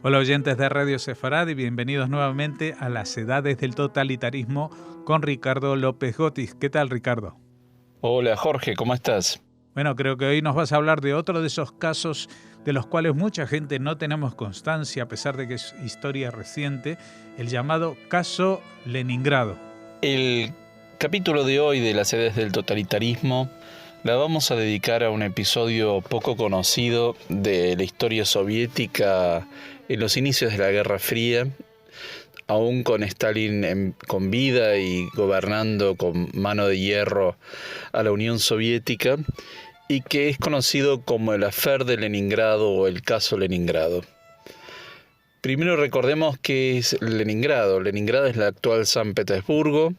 Hola oyentes de Radio Sefarad y bienvenidos nuevamente a las edades del totalitarismo con Ricardo López Gotis. ¿Qué tal, Ricardo? Hola Jorge, ¿cómo estás? Bueno, creo que hoy nos vas a hablar de otro de esos casos de los cuales mucha gente no tenemos constancia, a pesar de que es historia reciente, el llamado caso Leningrado. El capítulo de hoy de las edades del totalitarismo la vamos a dedicar a un episodio poco conocido de la historia soviética en los inicios de la Guerra Fría, aún con Stalin con vida y gobernando con mano de hierro a la Unión Soviética, y que es conocido como el Affair de Leningrado o el caso Leningrado. Primero recordemos qué es Leningrado. Leningrado es la actual San Petersburgo.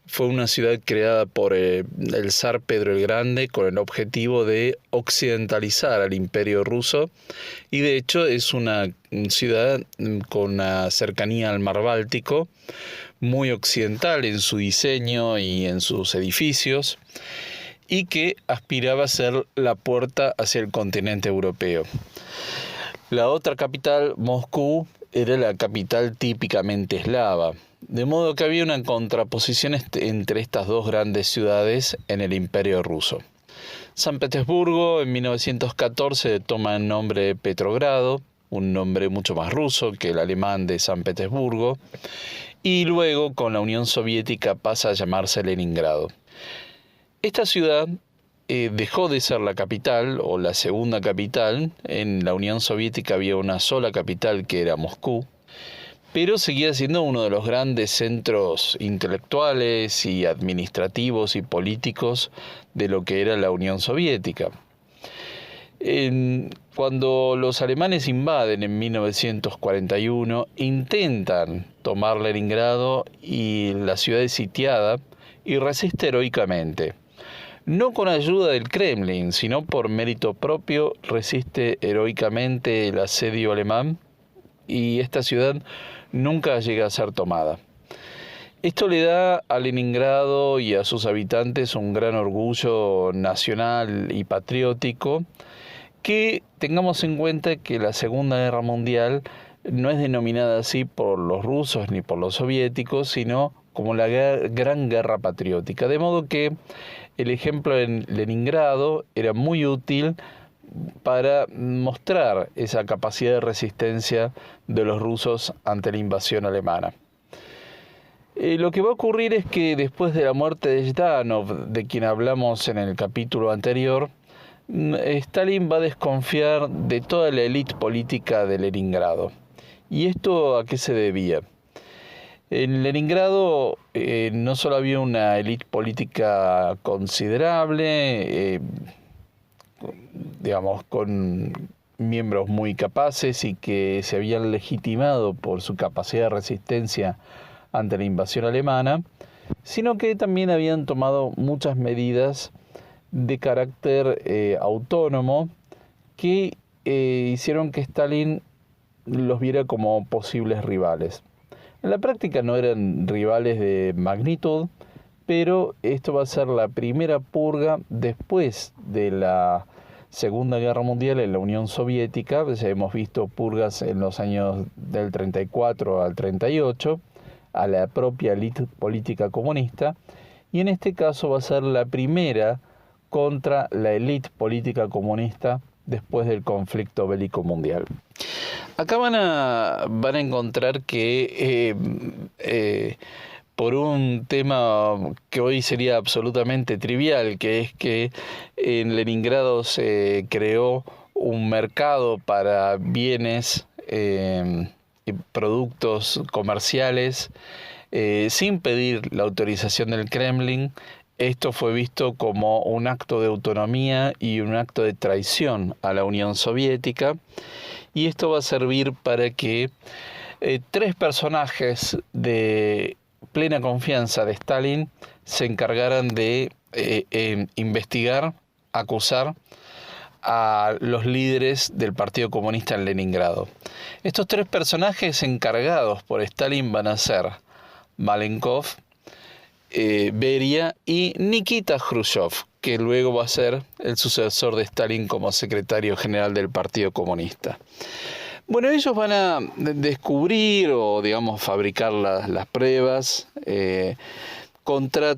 Fue una ciudad creada por el zar Pedro el Grande con el objetivo de occidentalizar al Imperio Ruso, y de hecho es una ciudad con una cercanía al Mar Báltico, muy occidental en su diseño y en sus edificios, y que aspiraba a ser la puerta hacia el continente europeo. La otra capital, Moscú, era la capital típicamente eslava, de modo que había una contraposición entre estas dos grandes ciudades en el Imperio Ruso. San Petersburgo en 1914 toma el nombre de Petrogrado, un nombre mucho más ruso que el alemán de San Petersburgo, y luego con la Unión Soviética pasa a llamarse Leningrado. Esta ciudad dejó de ser la capital o la segunda capital. En la Unión Soviética había una sola capital que era Moscú, pero seguía siendo uno de los grandes centros intelectuales y administrativos y políticos de lo que era la Unión Soviética. Cuando los alemanes invaden en 1941, intentan tomar Leningrado, y la ciudad es sitiada y resiste heroicamente. No con ayuda del Kremlin, sino por mérito propio, resiste heroicamente el asedio alemán, y esta ciudad nunca llega a ser tomada. Esto le da a Leningrado y a sus habitantes un gran orgullo nacional y patriótico, que tengamos en cuenta que la Segunda Guerra Mundial no es denominada así por los rusos ni por los soviéticos, sino como la Gran Guerra Patriótica. De modo que el ejemplo en Leningrado era muy útil para mostrar esa capacidad de resistencia de los rusos ante la invasión alemana. Lo que va a ocurrir es que después de la muerte de Zhdanov, de quien hablamos en el capítulo anterior, Stalin va a desconfiar de toda la élite política de Leningrado. ¿Y esto a qué se debía? En Leningrado no solo había una élite política considerable, con miembros muy capaces y que se habían legitimado por su capacidad de resistencia ante la invasión alemana, sino que también habían tomado muchas medidas de carácter autónomo que hicieron que Stalin los viera como posibles rivales. En la práctica no eran rivales de magnitud, pero esto va a ser la primera purga después de la Segunda Guerra Mundial en la Unión Soviética. Ya hemos visto purgas en los años del 34 al 38 a la propia élite política comunista, y en este caso va a ser la primera contra la élite política comunista después del conflicto bélico mundial. Acá van a encontrar que por un tema que hoy sería absolutamente trivial, que es que en Leningrado se creó un mercado para bienes y productos comerciales sin pedir la autorización del Kremlin. Esto fue visto como un acto de autonomía y un acto de traición a la Unión Soviética, y esto va a servir para que tres personajes de plena confianza de Stalin se encargaran de investigar, acusar a los líderes del Partido Comunista en Leningrado. Estos tres personajes encargados por Stalin van a ser Malenkov, Beria y Nikita Khrushchev, que luego va a ser el sucesor de Stalin como secretario general del Partido Comunista. Bueno, ellos van a descubrir o, digamos, fabricar las pruebas contra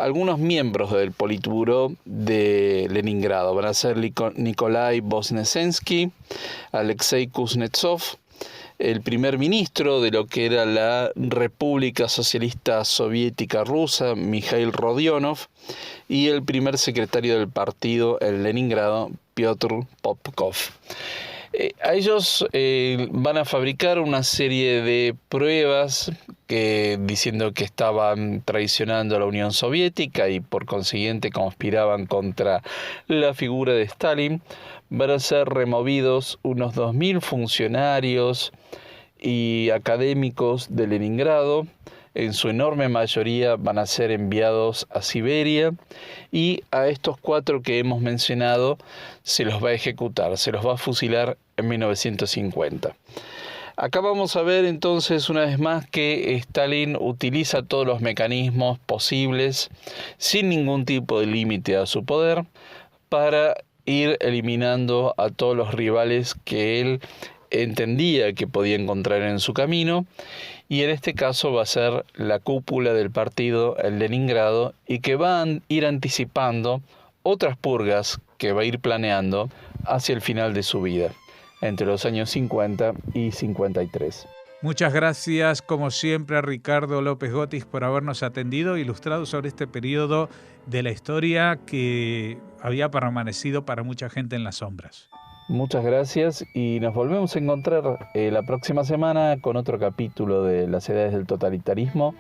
algunos miembros del Politburó de Leningrado. Van a ser Nikolai Voznesensky, Alexei Kuznetsov, el primer ministro de lo que era la República Socialista Soviética Rusa, Mikhail Rodionov, y el primer secretario del partido en Leningrado, Piotr Popkov. A ellos van a fabricar una serie de pruebas diciendo que estaban traicionando a la Unión Soviética y por consiguiente conspiraban contra la figura de Stalin. Van a ser removidos unos 2.000 funcionarios y académicos de Leningrado. En su enorme mayoría van a ser enviados a Siberia, y a estos 4 que hemos mencionado se los va a ejecutar, se los va a fusilar en 1950. Acá vamos a ver entonces una vez más que Stalin utiliza todos los mecanismos posibles, sin ningún tipo de límite a su poder, para ir eliminando a todos los rivales que él entendía que podía encontrar en su camino, y en este caso va a ser la cúpula del partido en Leningrado, y que van a ir anticipando otras purgas que va a ir planeando hacia el final de su vida, entre los años 50 y 53. Muchas gracias, como siempre, a Ricardo López Gotis por habernos atendido e ilustrado sobre este periodo de la historia que había permanecido para mucha gente en las sombras. Muchas gracias, y nos volvemos a encontrar la próxima semana con otro capítulo de Las Edades del Totalitarismo.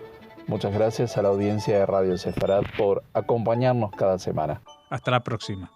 Muchas gracias a la audiencia de Radio Sefarad por acompañarnos cada semana. Hasta la próxima.